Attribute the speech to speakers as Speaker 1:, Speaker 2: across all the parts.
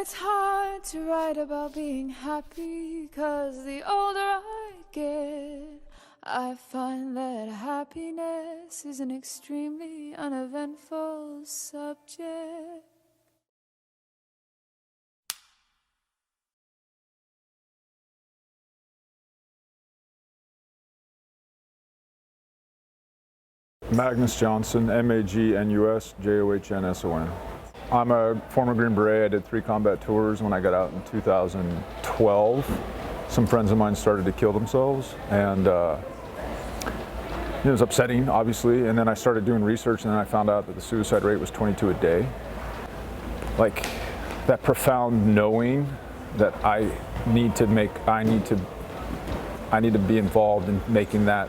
Speaker 1: it's hard to write about being happy, 'cause the older I get, I find that happiness is an extremely uneventful subject.
Speaker 2: Magnus Johnson, Magnus Johnson. I'm a former Green Beret. I did 3 combat tours. When I got out in 2012, some friends of mine started to kill themselves, and it was upsetting, obviously. And then I started doing research, and then I found out that the suicide rate was 22 a day. Like, that profound knowing that I need to be involved in making that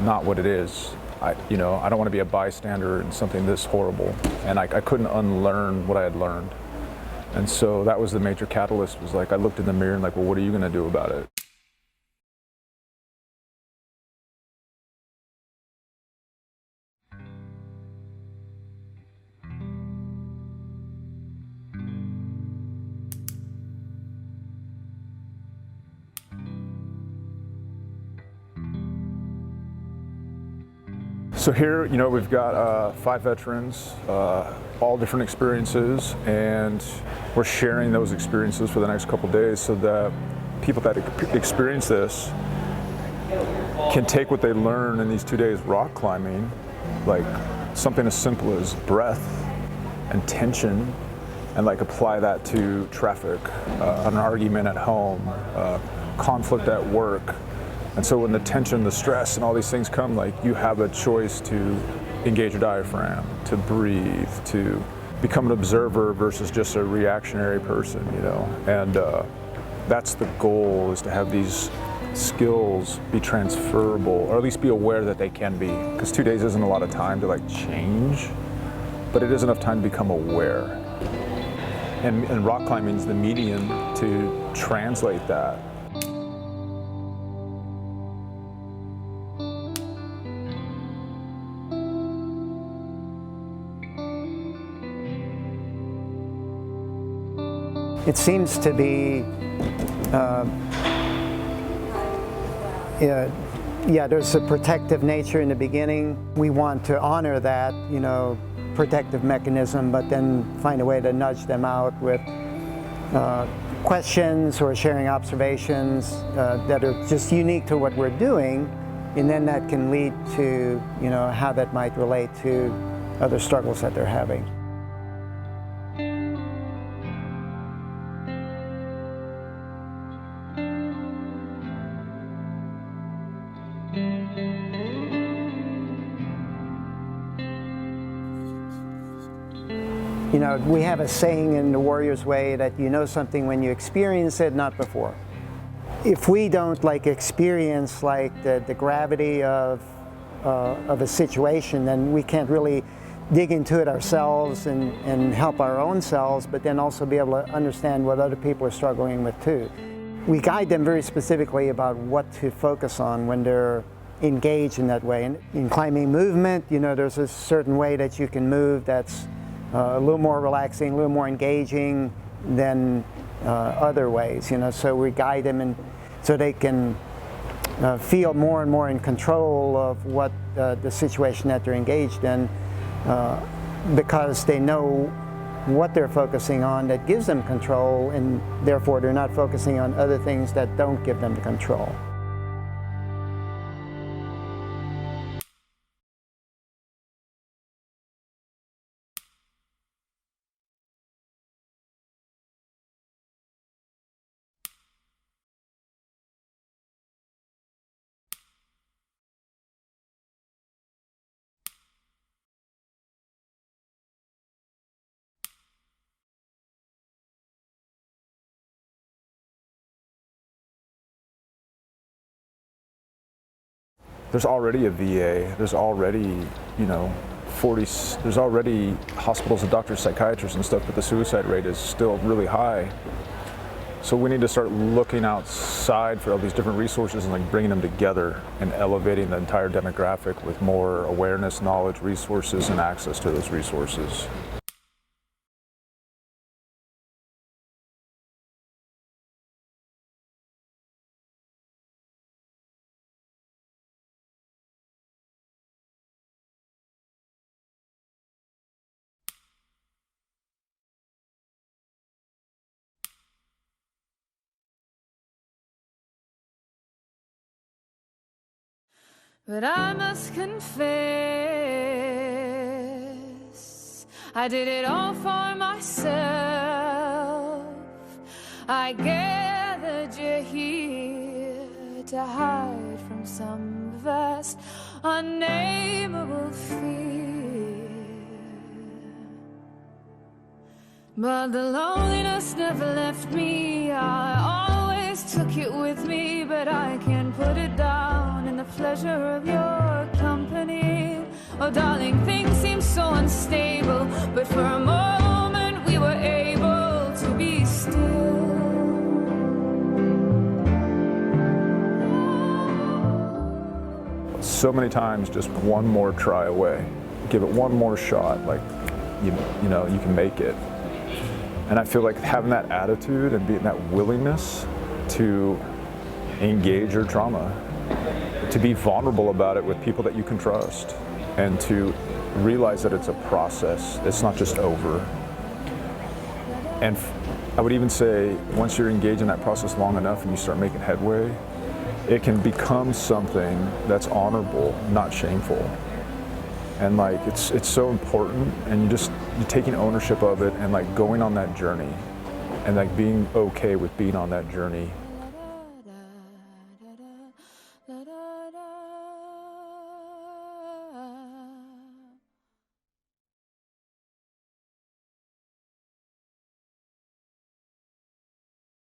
Speaker 2: not what it is. I don't want to be a bystander in something this horrible, and I couldn't unlearn what I had learned. And so that was the major catalyst. Was like, I looked in the mirror and like, well, what are you going to do about it? So here, we've got 5 veterans, all different experiences, and we're sharing those experiences for the next couple days so that people that experience this can take what they learn in these 2 days rock climbing, like something as simple as breath and tension, and like apply that to traffic, an argument at home, conflict at work. And so when the tension, the stress, and all these things come, like, you have a choice to engage your diaphragm, to breathe, to become an observer versus just a reactionary person, And that's the goal, is to have these skills be transferable, or at least be aware that they can be. Because 2 days isn't a lot of time to like change, but it is enough time to become aware. And rock climbing is the medium to translate that.
Speaker 3: It seems to be, there's a protective nature in the beginning. We want to honor that, protective mechanism, but then find a way to nudge them out with questions or sharing observations that are just unique to what we're doing, and then that can lead to, how that might relate to other struggles that they're having. We have a saying in the Warrior's Way that you know something when you experience it, not before. If we don't experience the gravity of a situation, then we can't really dig into it ourselves and help our own selves, but then also be able to understand what other people are struggling with too. We guide them very specifically about what to focus on when they're engaged in that way. And in climbing movement, there's a certain way that you can move that's a little more relaxing, a little more engaging than other ways, so we guide them so they can feel more and more in control of what the situation that they're engaged in, because they know what they're focusing on that gives them control, and therefore they're not focusing on other things that don't give them the control.
Speaker 2: There's already a VA, there's already, there's already hospitals and doctors, psychiatrists and stuff, but the suicide rate is still really high. So we need to start looking outside for all these different resources and bringing them together and elevating the entire demographic with more awareness, knowledge, resources, and access to those resources.
Speaker 1: But I must confess, I did it all for myself. I gathered you here to hide from some vast, unnameable fear. But the loneliness never left me. I always took it with me, but I can't put it down in the pleasure of your company. Oh darling, things seem so unstable, but for a moment we were able to be still.
Speaker 2: So many times, just one more try away. Give it one more shot, like, you know, you can make it. And I feel like having that attitude and being that willingness to engage your trauma, to be vulnerable about it with people that you can trust, and to realize that it's a process, it's not just over. And I would even say, once you're engaged in that process long enough and you start making headway, it can become something that's honorable, not shameful. And like, it's so important, and you're taking ownership of it and like going on that journey and like being okay with being on that journey